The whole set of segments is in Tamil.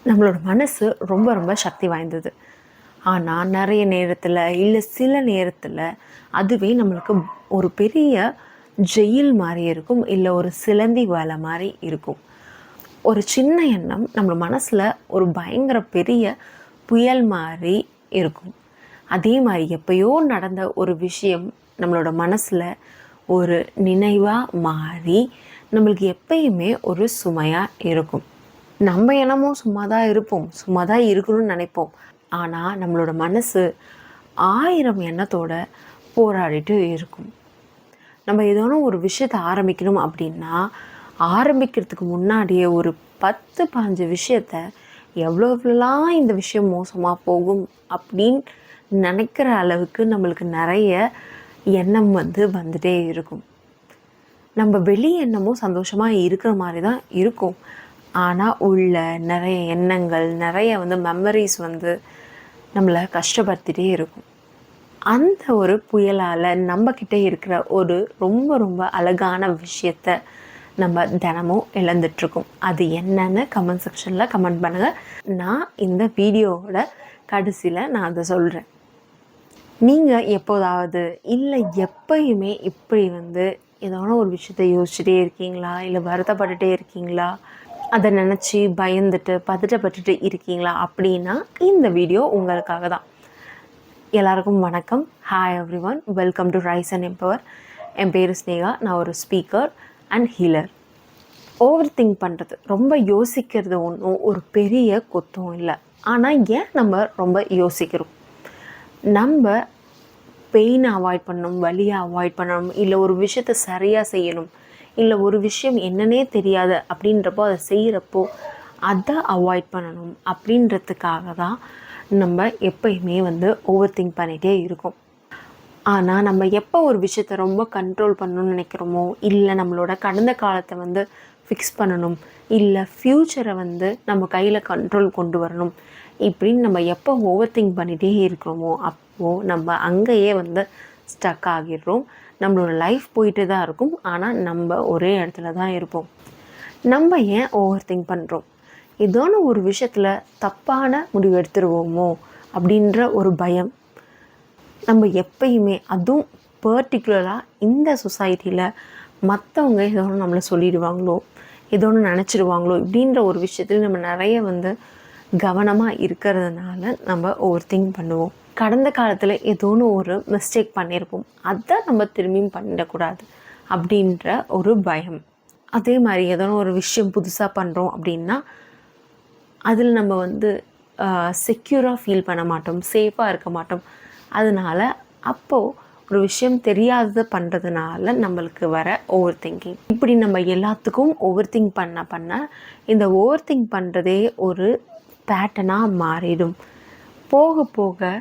நம்மளோட மனசு ரொம்ப ரொம்ப சக்தி வாய்ந்தது. ஆனால் நிறைய நேரத்தில் இல்லை சில நேரத்தில் அதுவே நம்மளுக்கு ஒரு பெரிய ஜெயில் மாதிரி இருக்கும், இல்லை ஒரு சிலந்தி வலை மாதிரி இருக்கும். ஒரு சின்ன எண்ணம் நம்ம மனசில் ஒரு பயங்கர பெரிய புயல் மாதிரி இருக்கும். அதே மாதிரி எப்பயோ நடந்த ஒரு விஷயம் நம்மளோட மனசில் ஒரு நினைவாக மாறி நம்மளுக்கு எப்பயுமே ஒரு சுமையாக இருக்கும். நம்ம என்னமோ சும்மா தான் இருப்போம், சும்மா தான் இருக்கணும்னு நினைப்போம். ஆனால் நம்மளோட மனசு 1000 எண்ணத்தோடு போராடிட்டு இருக்கும். நம்ம ஏதோ ஒரு விஷயத்தை ஆரம்பிக்கணும் அப்படின்னா ஆரம்பிக்கிறதுக்கு முன்னாடியே ஒரு 10-15 விஷயத்த எவ்வளோலாம் இந்த விஷயம் மோசமாக போகும் அப்படின்னு நினைக்கிற அளவுக்கு நம்மளுக்கு நிறைய எண்ணம் வந்துட்டே இருக்கும். நம்ம வெளி எண்ணமும் சந்தோஷமாக இருக்கிற மாதிரி தான் இருக்கும். ஆனால் உள்ள நிறைய எண்ணங்கள், நிறைய மெமரிஸ் நம்மளை கஷ்டப்படுத்திகிட்டே இருக்கும். அந்த ஒரு புயலால் நம்மக்கிட்ட இருக்கிற ஒரு ரொம்ப ரொம்ப அழகான விஷயத்த நம்ம தினமும் இழந்துட்டுருக்கோம். அது என்னன்னு கமெண்ட் செக்ஷனில் கமெண்ட் பண்ணுங்கள். நான் இந்த வீடியோவோட கடைசியில் நான் அதை சொல்கிறேன். நீங்கள் எப்போதாவது இல்லை எப்பயுமே இப்படி ஏதோ ஒரு விஷயத்தை யோசிச்சுட்டே இருக்கீங்களா, இல்லை வருத்தப்பட்டுட்டே இருக்கீங்களா, அதை நினச்சி பயந்துட்டு பதட்டப்பட்டுட்டு இருக்கீங்களா அப்படின்னா இந்த வீடியோ உங்களுக்காக தான். எல்லாருக்கும் வணக்கம். Hi everyone, welcome to Rise and Empower. என் பேர் ஸ்னேகா. நான் ஒரு speaker and healer. Overthink பண்ணுறது, ரொம்ப யோசிக்கிறது ஒன்றும் ஒரு பெரிய குத்தம் இல்லை. ஆனால் ஏன் நம்ம ரொம்ப யோசிக்கிறோம்? நம்ம பெயினை அவாய்ட் பண்ணணும், வலியை அவாய்ட் பண்ணணும், இல்லை ஒரு விஷயத்தை சரியாக செய்யணும், இல்லை ஒரு விஷயம் என்னன்னே தெரியாது அப்படின்றப்போ அதை செய்கிறப்போ அதை அவாய்ட் பண்ணணும் அப்படின்றதுக்காக தான் நம்ம எப்பயுமே ஓவர் திங்க் பண்ணிகிட்டே இருக்கோம். ஆனால் நம்ம எப்போ ஒரு விஷயத்தை ரொம்ப கண்ட்ரோல் பண்ணணும்னு நினைக்கிறோமோ, இல்லை நம்மளோட கடந்த காலத்தை ஃபிக்ஸ் பண்ணணும், இல்லை ஃப்யூச்சரை நம்ம கையில் கண்ட்ரோல் கொண்டு வரணும், இப்படின்னு நம்ம எப்போ ஓவர் திங்க் பண்ணிகிட்டே இருக்கிறோமோ அப்போது நம்ம அங்கேயே ஸ்டக் ஆகிடுறோம். நம்மளோட லைஃப் போயிட்டு தான் இருக்கும், ஆனால் நம்ம ஒரே இடத்துல தான் இருப்போம். நம்ம ஏன் ஓவர் திங்க் பண்ணுறோம்? ஏதோ ஒரு விஷயத்தில் தப்பான முடிவு எடுத்துருவோமோ அப்படின்ற ஒரு பயம். நம்ம எப்பயுமே, அதுவும் பர்டிகுலராக இந்த சொசைட்டியில் மற்றவங்க ஏதோ ஒன்று நம்மளை சொல்லிடுவாங்களோ, ஏதோ ஒன்று நினச்சிடுவாங்களோ இப்படின்ற ஒரு விஷயத்தில் நம்ம நிறைய கவனமாக இருக்கிறதுனால நம்ம ஓவர் திங்க் பண்ணுவோம். கடந்த காலத்தில் ஏதோன்னு ஒரு மிஸ்டேக் பண்ணியிருப்போம், அதை நம்ம திரும்பியும் பண்ணிடக்கூடாது அப்படின்ற ஒரு பயம். அதே மாதிரி ஏதோ ஒரு விஷயம் புதுசாக பண்ணுறோம் அப்படின்னா அதில் நம்ம செக்யூராக ஃபீல் பண்ண மாட்டோம், சேஃபாக இருக்க மாட்டோம். அதனால் அப்போது ஒரு விஷயம் தெரியாததை பண்ணுறதுனால நம்மளுக்கு வர ஓவர் திங்கிங். இப்படி நம்ம எல்லாத்துக்கும் ஓவர் திங்க் பண்ண இந்த ஓவர் திங்க் பண்ணுறதே ஒரு பேட்டர்னாக மாறிடும். போக போக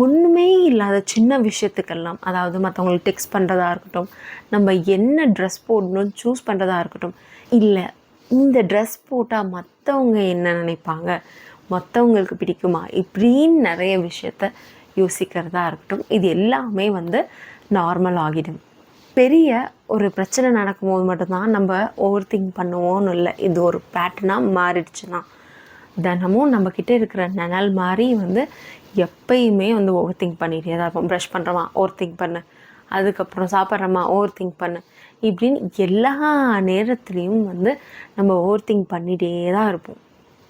ஒன்றுமே இல்லாத சின்ன விஷயத்துக்கெல்லாம், அதாவது மற்றவங்களுக்கு டெக்ஸ்ட் பண்ணுறதா இருக்கட்டும், நம்ம என்ன ட்ரெஸ் போடணும்னு சூஸ் பண்ணுறதா இருக்கட்டும், இல்லை இந்த ட்ரெஸ் போட்டால் மற்றவங்க என்ன நினைப்பாங்க, மற்றவங்களுக்கு பிடிக்குமா, இப்படின்னு நிறைய விஷயத்த யோசிக்கிறதா இருக்கட்டும், இது எல்லாமே நார்மல் ஆகிடும். பெரிய ஒரு பிரச்சனை நடக்கும்போது மட்டும்தான் நம்ம ஓவர் திங்க் பண்ணுவோன்னு இல்லை. இது ஒரு பேட்டர்னாக மாறிடுச்சுன்னா தினமும் நம்மக்கிட்ட இருக்கிற நிழல் மாதிரி எப்பயுமே ஓவர் திங்க் பண்ணிகிட்டே தான் இருப்போம். ப்ரஷ் பண்ணுறோமா ஓவர் திங்க் பண்ணு, அதுக்கப்புறம் சாப்பிட்றோமா ஓவர் திங்க் பண்ணு, இப்படின்னு எல்லா நேரத்துலேயும் நம்ம ஓவர் திங்க் பண்ணிகிட்டே தான் இருப்போம்.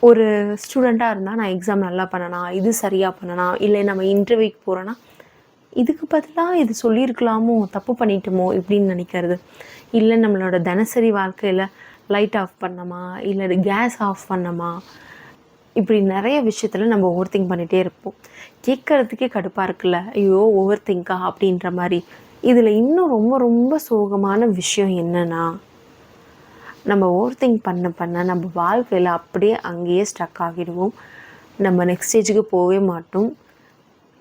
ஒரு ஸ்டூடெண்ட்டாக இருந்தால் நான் எக்ஸாம் நல்லா பண்ணனா, இது சரியாக பண்ணனா, இல்லை நம்ம இன்டர்வியூக்கு போகிறோன்னா இதுக்கு பதிலாக இது சொல்லியிருக்கலாமோ, தப்பு பண்ணிட்டோமோ இப்படின்னு நினைக்கிறது. இல்லை நம்மளோட தினசரி வாழ்க்கையில் லைட் ஆஃப் பண்ணோமா, இல்லை கேஸ் ஆஃப் பண்ணோமா, இப்படி நிறைய விஷயத்தில் நம்ம ஓவர் திங்க் பண்ணிகிட்டே இருப்போம். கேட்குறதுக்கே கடுப்பாக இருக்குல்ல, ஐயோ ஓவர் திங்கா அப்படின்ற மாதிரி. இதில் இன்னும் ரொம்ப ரொம்ப சோகமான விஷயம் என்னென்னா, நம்ம ஓவர் திங்க் பண்ண நம்ம வாழ்க்கையில் அப்படியே அங்கேயே ஸ்டக் ஆகிடுவோம். நம்ம நெக்ஸ்ட் ஸ்டேஜுக்கு போகவே மாட்டோம்.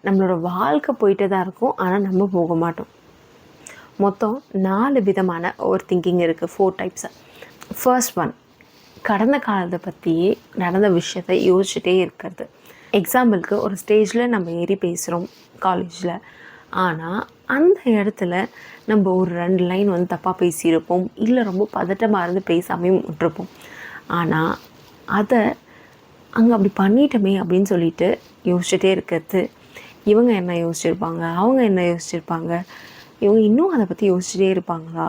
நம்மளோட வாழ்க்கை போயிட்டே தான் இருக்கும், ஆனால் நம்ம போக மாட்டோம். மொத்தம் 4 விதமான ஓவர் திங்கிங் இருக்குது, 4 டைப்ஸு. ஃபர்ஸ்ட் ஒன், கடந்த காலத்தை பற்றியே நடந்த விஷயத்தை யோசிச்சுட்டே இருக்கிறது. எக்ஸாம்பிளுக்கு ஒரு ஸ்டேஜில் நம்ம ஏறி பேசுகிறோம் காலேஜில், ஆனால் அந்த இடத்துல நம்ம ஒரு 2 லைன் வந்து தப்பாக பேசியிருப்போம், இல்லை ரொம்ப பதட்டமாக இருந்து பேசாமையும் விட்டுருப்போம். ஆனால் அதை அங்கே அப்படி பண்ணிட்டோமே அப்படின்னு சொல்லிட்டு யோசிச்சுட்டே இருக்கிறது, இவங்க என்ன யோசிச்சிருப்பாங்க, அவங்க என்ன யோசிச்சிருப்பாங்க, இவங்க இன்னும் அதை பற்றி யோசிச்சுட்டே இருப்பாங்களா,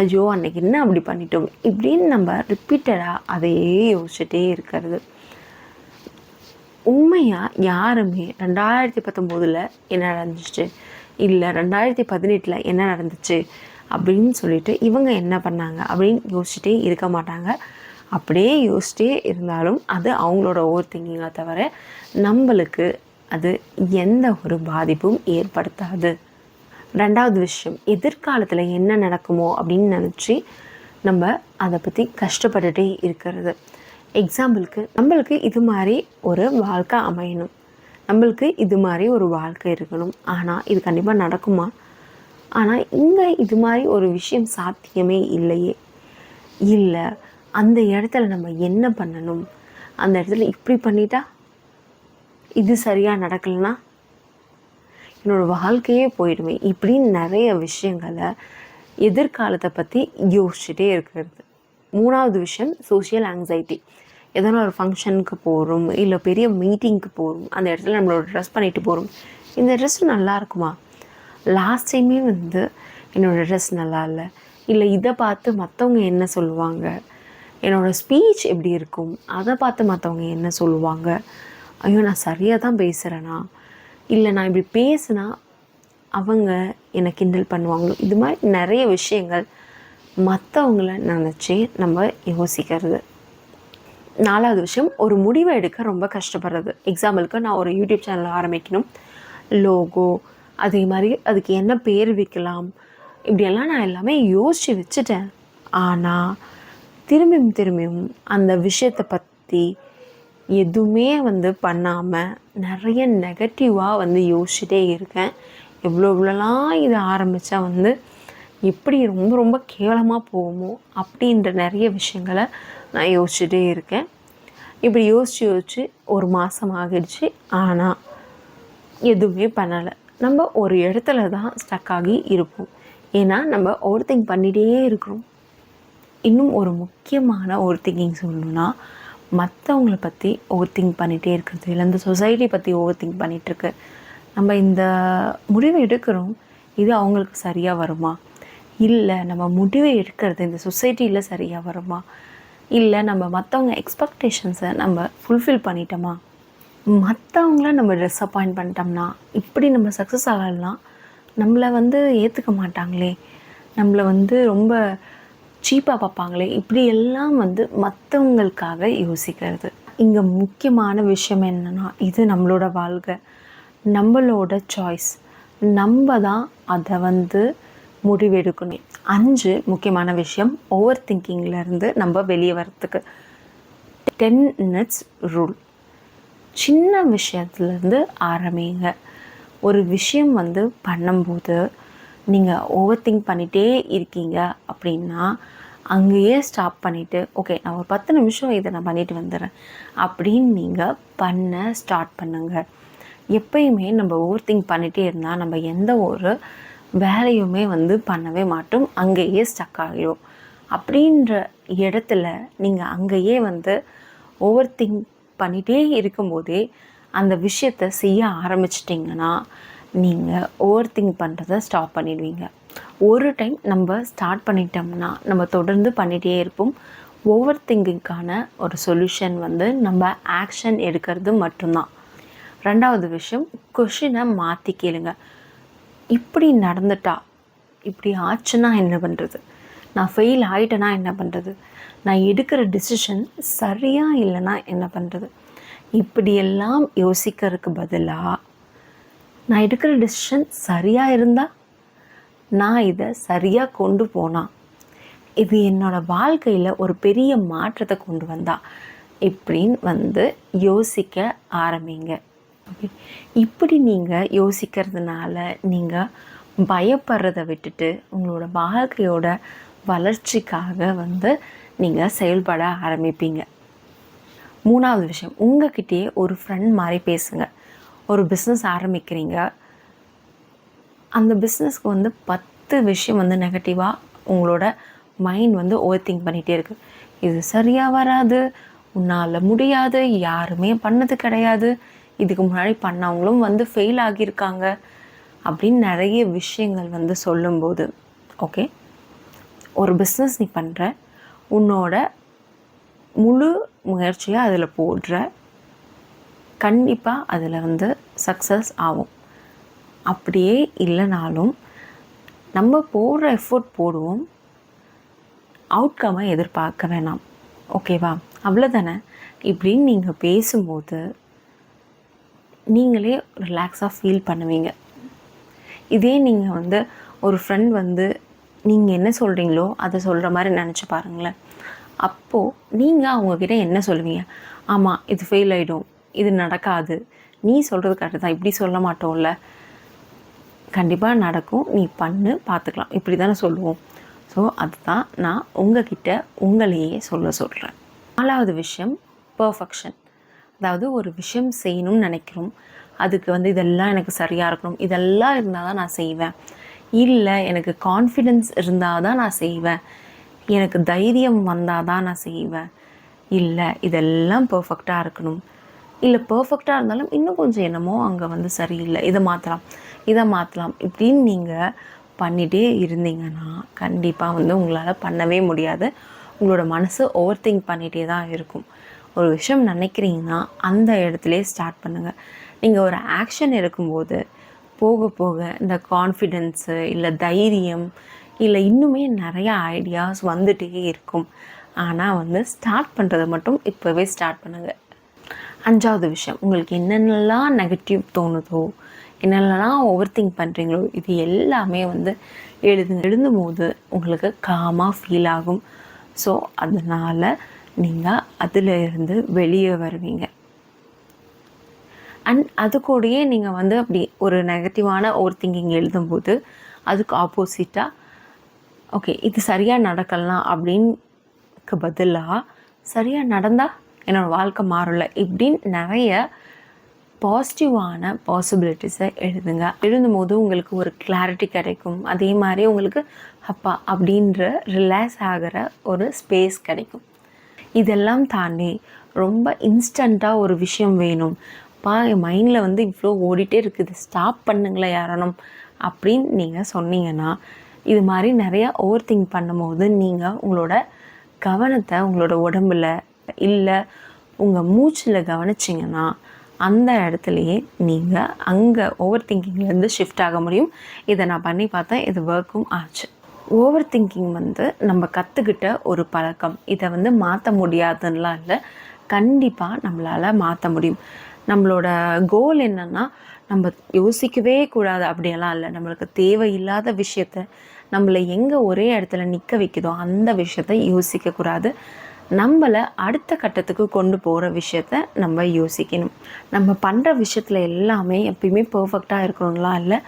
ஐயோ அன்றைக்கி என்ன அப்படி பண்ணிட்டோம், இப்படின்னு நம்ம ரிப்பீட்டடாக அதையே யோசிச்சுட்டே இருக்கிறது. உண்மையாக யாருமே 2019 என்ன நடந்துச்சு, இல்லை 2018 என்ன நடந்துச்சு அப்படின்னு சொல்லிட்டு இவங்க என்ன பண்ணாங்க அப்படின்னு யோசிச்சுட்டே இருக்க மாட்டாங்க. அப்படியே யோசிச்சிட்டே இருந்தாலும் அது அவங்களோட ஓவர் திங்கிங்கை தவிர நம்மளுக்கு அது எந்த ஒரு பாதிப்பும் ஏற்படுத்தாது. 2வது விஷயம், எதிர்காலத்தில் என்ன நடக்குமோ அப்படின்னு நினச்சி நம்ம அதை பற்றி கஷ்டப்பட்டுகிட்டே இருக்கிறது. எக்ஸாம்பிளுக்கு நம்மளுக்கு இது மாதிரி ஒரு வாழ்க்கை அமையணும், நம்மளுக்கு இது மாதிரி ஒரு வாழ்க்கை இருக்கணும், ஆனால் இது கண்டிப்பாக நடக்குமா, ஆனால் இங்கே இது மாதிரி ஒரு விஷயம் சாத்தியமே இல்லையே, இல்லை அந்த இடத்துல நம்ம என்ன பண்ணணும், அந்த இடத்துல இப்படி பண்ணிட்டா இது சரியாக நடக்கலைன்னா என்னோடய வாழ்க்கையே போயிடுமே, இப்படின்னு நிறைய விஷயங்களை எதிர்காலத்தை பற்றி யோசிச்சுட்டே இருக்கிறது. 3வது விஷயம், சோஷியல் ஆங்ஸைட்டி. எதனா ஒரு ஃபங்க்ஷனுக்கு போகிறோம், இல்லை பெரிய மீட்டிங்க்கு போகிறோம், அந்த இடத்துல நம்மளோட ட்ரெஸ் பண்ணிட்டு போகிறோம், இந்த ட்ரெஸ்ஸு நல்லா இருக்குமா, லாஸ்ட் டைமே வந்து என்னோடய ட்ரெஸ் நல்லா இல்லை இதை பார்த்து மற்றவங்க என்ன சொல்லுவாங்க, என்னோடய ஸ்பீச் எப்படி இருக்கும், அதை பார்த்து மற்றவங்க என்ன சொல்லுவாங்க, ஐயோ நான் சரியாக தான் பேசுகிறேனா, இல்லை நான் இப்படி பேசுனா அவங்க என்னை கிண்டல் பண்ணுவாங்களோ, இது மாதிரி நிறைய விஷயங்கள் மற்றவங்கள நினச்சி நம்ம யோசிக்கிறது. 4வது விஷயம், ஒரு முடிவை எடுக்க ரொம்ப கஷ்டப்படுறது. எக்ஸாம்பிளுக்கு நான் ஒரு யூடியூப் சேனல் ஆரம்பிக்கணும், லோகோ, அதே மாதிரி அதுக்கு என்ன பேர் வைக்கலாம், இப்படியெல்லாம் நான் எல்லாமே யோசித்து வச்சுட்டேன். ஆனால் திரும்பியும் அந்த விஷயத்தை பற்றி எதுவுமே வந்து பண்ணாமல் நிறைய நெகட்டிவாக வந்து யோசிச்சுட்டே இருக்கேன். எவ்வளோலாம் இதை ஆரம்பித்தா வந்து எப்படி ரொம்ப ரொம்ப கேவலமாக போகுமோ அப்படின்ற நிறைய விஷயங்களை நான் யோசிச்சுட்டே இருக்கேன். இப்படி யோசித்து ஒரு மாதம் ஆகிடுச்சு, ஆனால் எதுவுமே பண்ணலை. நம்ம ஒரு இடத்துல தான் ஸ்டக் ஆகி இருப்போம், ஏன்னா நம்ம ஓவர் திங்க் பண்ணிகிட்டே இருக்கிறோம். இன்னும் ஒரு முக்கியமான ஓவர் திங்கிங் சொல்லணுன்னா, மற்றவங்கள பற்றி ஓவர் திங்க் பண்ணிகிட்டே இருக்கிறது, இல்லை இந்த சொசைட்டி பற்றி ஓவர் திங்க் பண்ணிகிட்ருக்கு. நம்ம இந்த முடிவை எடுக்கிறோம், இது அவங்களுக்கு சரியாக வருமா, இல்லை நம்ம முடிவை எடுக்கிறது இந்த சொசைட்டியில் சரியாக வருமா, இல்லை நம்ம மற்றவங்க எக்ஸ்பெக்டேஷன்ஸை நம்ம ஃபுல்ஃபில் பண்ணிட்டோமா, மற்றவங்கள நம்ம டிஸப்பாயிண்ட் பண்ணிட்டோம்னா இப்படி நம்ம சக்ஸஸ் ஆகலாம், நம்மளை வந்து ஏற்றுக்க மாட்டாங்களே, நம்மளை வந்து ரொம்ப சீப்பாக பார்ப்பாங்களே, இப்படி எல்லாம் வந்து மற்றவங்களுக்காக யோசிக்கிறது. இங்கே முக்கியமான விஷயம் என்னென்னா, இது நம்மளோட வாழ்க்கை, நம்மளோட சாய்ஸ், நம்ம தான் அதை வந்து முடிவெடுக்கணும். 5 முக்கியமான விஷயம் ஓவர் திங்கிங்லேருந்து நம்ம வெளியே வரத்துக்கு. 10 minutes ரூல். சின்ன விஷயத்துலேருந்து ஆரம்பிங்க. ஒரு விஷயம் வந்து பண்ணும்போது நீங்கள் ஓவர் திங்க் பண்ணிகிட்டே இருக்கீங்க அப்படின்னா அங்கேயே ஸ்டாப் பண்ணிவிட்டு, ஓகே நான் ஒரு 10 நிமிஷம் இதை நான் பண்ணிவிட்டு வந்துடுறேன் அப்படின்னு நீங்கள் பண்ண ஸ்டார்ட் பண்ணுங்கள். எப்பயுமே நம்ம ஓவர் திங்க் பண்ணிகிட்டே இருந்தால் நம்ம எந்த ஒரு வேலையுமே வந்து பண்ணவே மாட்டோம், அங்கேயே ஸ்டக் ஆகிடும். அப்படின்ற இடத்துல நீங்கள் அங்கேயே வந்து ஓவர் திங்க் பண்ணிகிட்டே இருக்கும்போதே அந்த விஷயத்தை செய்ய ஆரம்பிச்சிட்டிங்கன்னா நீங்கள் ஓவர் திங்க் பண்ணுறதை ஸ்டாப் பண்ணிடுவீங்க. ஒரு டைம் நம்ம ஸ்டார்ட் பண்ணிட்டோம்னா நம்ம தொடர்ந்து பண்ணிகிட்டே இருப்போம். ஓவர் திங்கிங்கான ஒரு சொல்யூஷன் வந்து நம்ம ஆக்ஷன் எடுக்கிறது மட்டும்தான். 2வது விஷயம், கொஷினை மாற்றி கேளுங்க. இப்படி நடந்துட்டா, இப்படி ஆச்சுன்னா என்ன பண்ணுறது, நான் ஃபெயில் ஆகிட்டேன்னா என்ன பண்ணுறது, நான் எடுக்கிற டிசிஷன் சரியாக இல்லைன்னா என்ன பண்ணுறது, இப்படியெல்லாம் யோசிக்கிறதுக்கு பதிலாக நான் எடுக்கிற டிசிஷன் சரியாக இருந்தால், நான் இதை சரியாக கொண்டு போனால் இது என்னோடய வாழ்க்கையில் ஒரு பெரிய மாற்றத்தை கொண்டு வந்தா இப்படின்னு வந்து யோசிக்க ஆரம்பிங்க. இப்படி நீங்கள் யோசிக்கிறதுனால நீங்கள் பயப்படுறதை விட்டுட்டு உங்களோட வாழ்க்கையோட வளர்ச்சிக்காக வந்து நீங்கள் செயல்பட ஆரம்பிப்பீங்க. 3வது விஷயம், உங்ககிட்டயே ஒரு ஃப்ரெண்ட் மாதிரி பேசுங்க. ஒரு பிஸ்னஸ் ஆரம்பிக்கிறீங்க, அந்த பிஸ்னஸ்க்கு வந்து 10 விஷயம் வந்து நெகட்டிவாக உங்களோட மைண்ட் வந்து ஓவர் திங்க் பண்ணிகிட்டே இருக்குது. இது சரியாக வராது, உன்னால் முடியாது, யாருமே பண்ணது கிடையாது, இதுக்கு முன்னாடி பண்ணவங்களும் வந்து ஃபெயில் ஆகியிருக்காங்க அப்படின்னு நிறைய விஷயங்கள் வந்து சொல்லும்போது, ஓகே, ஒரு பிஸ்னஸ் நீ பண்ணுற, உன்னோட முழு முயற்சியாக அதில் போடுற, கண்டிப்பாக அதில் வந்து சக்ஸஸ் ஆகும். அப்படியே இல்லைனாலும் நம்ம போடுற எஃபோர்ட் போடுவோம், அவுட்கம்மை எதிர்பார்க்க வேணாம். ஓகேவா? அவ்வளோதானே. இப்படின்னு நீங்கள் பேசும்போது நீங்களே ரிலாக்ஸாக ஃபீல் பண்ணுவீங்க. இதே நீங்கள் வந்து ஒரு ஃப்ரெண்ட் வந்து நீங்கள் என்ன சொல்கிறீங்களோ அதை சொல்கிற மாதிரி நினச்சி பாருங்களேன். அப்போது நீங்கள் அவங்கக்கிட்ட என்ன சொல்லுவீங்க? ஆமாம், இது ஃபெயில் ஆகிடும், இது நடக்காது, நீ சொல்கிறது கரெக்டு தான், இப்படி சொல்ல மாட்டோம்ல, கண்டிப்பாக நடக்கும், நீ பண்ணு பார்த்துக்கலாம், இப்படி தானே சொல்லுவோம். ஸோ அதுதான் நான் உங்ககிட்ட உங்களையே சொல்கிறேன். 4வது விஷயம் பர்ஃபெக்ஷன். அதாவது ஒரு விஷயம் செய்யணும்னு நினைக்கிறோம், அதுக்கு வந்து இதெல்லாம் எனக்கு சரியாக இருக்கணும், இதெல்லாம் இருந்தால் தான் நான் செய்வேன், இல்லை எனக்கு கான்ஃபிடென்ஸ் இருந்தால் தான் நான் செய்வேன், எனக்கு தைரியம் வந்தால் தான் நான் செய்வேன், இல்லை இதெல்லாம் பர்ஃபெக்டாக இருக்கணும், இல்லை பர்ஃபெக்டாக இருந்தாலும் இன்னும் கொஞ்சம் என்னமோ அங்கே வந்து சரியில்லை, இதை மாற்றலாம் இப்படின்னு நீங்கள் பண்ணிகிட்டே இருந்தீங்கன்னா கண்டிப்பாக வந்து உங்களால் பண்ணவே முடியாது. உங்களோட மனசு ஓவர் திங்க் பண்ணிகிட்டே தான் இருக்கும். ஒரு விஷயம் நினைக்கிறீங்கன்னா அந்த இடத்துலே ஸ்டார்ட் பண்ணுங்கள். நீங்கள் ஒரு ஆக்ஷன் எடுக்கும்போது போக போக இந்த கான்ஃபிடென்ஸு, இல்லை தைரியம், இல்லை இன்னுமே நிறையா ஐடியாஸ் வந்துகிட்டே இருக்கும். ஆனால் வந்து ஸ்டார்ட் பண்ணுறதை மட்டும் இப்போவே ஸ்டார்ட் பண்ணுங்கள். 5வது விஷயம், உங்களுக்கு என்னென்னலாம் நெகட்டிவ் தோணுதோ, என்னென்னலாம் ஓவர் திங்க் பண்ணுறீங்களோ, இது எல்லாமே வந்து எழுதும் போது உங்களுக்கு காமாக ஃபீல் ஆகும். ஸோ அதனால் நீங்கள் அதில் இருந்து வெளியே வருவீங்க. அண்ட் அது கூடயே நீங்கள் வந்து அப்படி ஒரு நெகட்டிவான ஓவர் திங்கிங் எழுதும்போது அதுக்கு ஆப்போசிட்டாக ஓகே இது சரியாக நடக்கலாம் அப்படின்க்கு பதிலாக சரியாக நடந்தால் என்னோடய வாழ்க்கை மாறல, இப்படின்னு நிறைய பாசிட்டிவான பாசிபிலிட்டிஸை எழுதும்போது உங்களுக்கு ஒரு கிளாரிட்டி கிடைக்கும். அதே மாதிரி உங்களுக்கு அப்பா அப்படின்ற ரிலாக்ஸ் ஆகிற ஒரு ஸ்பேஸ் கிடைக்கும். இதெல்லாம் தாண்டி ரொம்ப இன்ஸ்டண்ட்டாக ஒரு விஷயம் வேணும், என் மைண்டில் வந்து இவ்வளோ ஓடிட்டே இருக்குது, ஸ்டாப் பண்ணுங்களேன் யாரணும் அப்படின்னு நீங்கள் சொன்னீங்கன்னா, இது மாதிரி நிறையா ஓவர் திங்க் பண்ணும்போது நீங்கள் உங்களோட கவனத்தை உங்களோட உடம்பில் இல்லை உங்கள் மூச்சில் கவனிச்சிங்கன்னா அந்த இடத்துலையே நீங்கள் அங்கே ஓவர் திங்கிங்லேருந்து ஷிஃப்ட் ஆக முடியும். இதை நான் பண்ணி பார்த்தேன், இது ஒர்க்கும் ஆச்சு. ஓவர் திங்கிங் வந்து நம்ம கற்றுக்கிட்ட ஒரு பழக்கம். இதை வந்து மாற்ற முடியாதுன்னெலாம் இல்லை, கண்டிப்பாக நம்மளால் மாற்ற முடியும். நம்மளோட கோல் என்னென்னா நம்ம யோசிக்கவே கூடாது அப்படியெல்லாம் இல்லை. நம்மளுக்கு தேவையில்லாத விஷயத்த நம்மளை எங்கே ஒரே இடத்துல நிற்க வைக்குதோ அந்த விஷயத்த யோசிக்கக்கூடாது. நம்மளை அடுத்த கட்டத்துக்கு கொண்டு போகிற விஷயத்த நம்ம யோசிக்கணும். நம்ம பண்ணுற விஷயத்தில் எல்லாமே எப்பயுமே பர்ஃபெக்டாக இருக்கணும்லாம் இல்லை,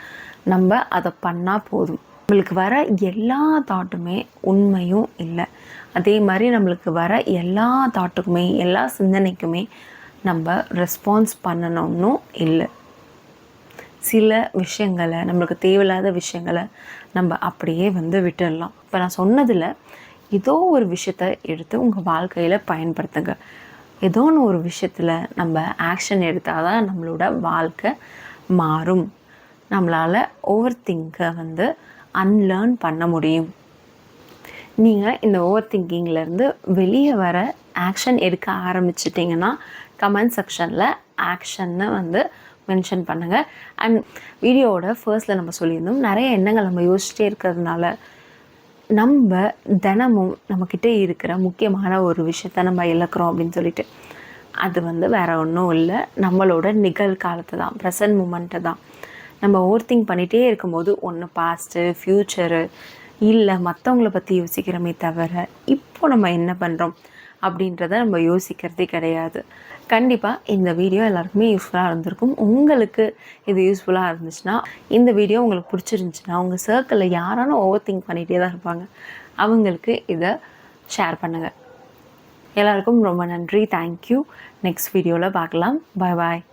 நம்ம அதை பண்ணால் போதும். நம்மளுக்கு வர எல்லா தாட்டுமே உண்மையும் இல்லை, அதே மாதிரி நம்மளுக்கு வர எல்லா தாட்டுக்குமே எல்லா சிந்தனைக்குமே நம்ம ரெஸ்பான்ஸ் பண்ணணும்னு இல்லை. சில விஷயங்களை நம்மளுக்கு தேவையில்லாத விஷயங்களை நம்ம அப்படியே வந்து விட்டுடலாம். இப்போ நான் சொன்னதில் ஏதோ ஒரு விஷயத்த எடுத்து உங்கள் வாழ்க்கையில் பயன்படுத்துங்க. ஏதோ ஒரு விஷயத்தில் நம்ம ஆக்ஷன் எடுத்தால் தான் நம்மளோட வாழ்க்கை மாறும். நம்மளால் ஓவர் திங்கை வந்து அன்லேர்ன் பண்ண முடியும். நீங்கள் இந்த ஓவர் திங்கிங்லேருந்து வெளியே வர ஆக்ஷன் எடுக்க ஆரம்பிச்சிட்டிங்கன்னா கமெண்ட் செக்ஷனில் ஆக்ஷன்னு வந்து மென்ஷன் பண்ணுங்கள். அண்ட் வீடியோவோட ஃபர்ஸ்ட்டில் நம்ம சொல்லியிருந்தோம், நிறைய எண்ணங்கள் நம்ம யோசிச்சிட்டே இருக்கிறதுனால நம்ம தினமும் நம்மக்கிட்ட இருக்கிற முக்கியமான ஒரு விஷயத்த நம்ம இழக்கிறோம் அப்படின்னு சொல்லிட்டு. அது வந்து வேறு ஒன்றும் இல்லை, நம்மளோட நிகழ்காலத்தை தான், ப்ரெசன்ட் மூமெண்ட்டை தான். நம்ம ஓவர் திங்க் பண்ணிகிட்டே இருக்கும்போது ஒன்று பாஸ்ட்டு, ஃப்யூச்சரு, இல்லை மற்றவங்கள பற்றி யோசிக்கிறோமே தவிர இப்போ நம்ம என்ன பண்ணுறோம் அப்படின்றத நம்ம யோசிக்கிறதே கிடையாது. கண்டிப்பாக இந்த வீடியோ எல்லாருக்குமே யூஸ்ஃபுல்லாக இருந்திருக்கும். உங்களுக்கு இது யூஸ்ஃபுல்லாக இருந்துச்சுன்னா, இந்த வீடியோ உங்களுக்கு பிடிச்சிருந்துச்சுன்னா, உங்கள் சர்க்கிளில் யாராலும் ஓவர் திங்க் பண்ணிகிட்டே தான் இருப்பாங்க, அவங்களுக்கு இதை ஷேர் பண்ணுங்கள். எல்லாருக்கும் ரொம்ப நன்றி, தேங்க்யூ. நெக்ஸ்ட் வீடியோவில் பார்க்கலாம். பாய் பாய்.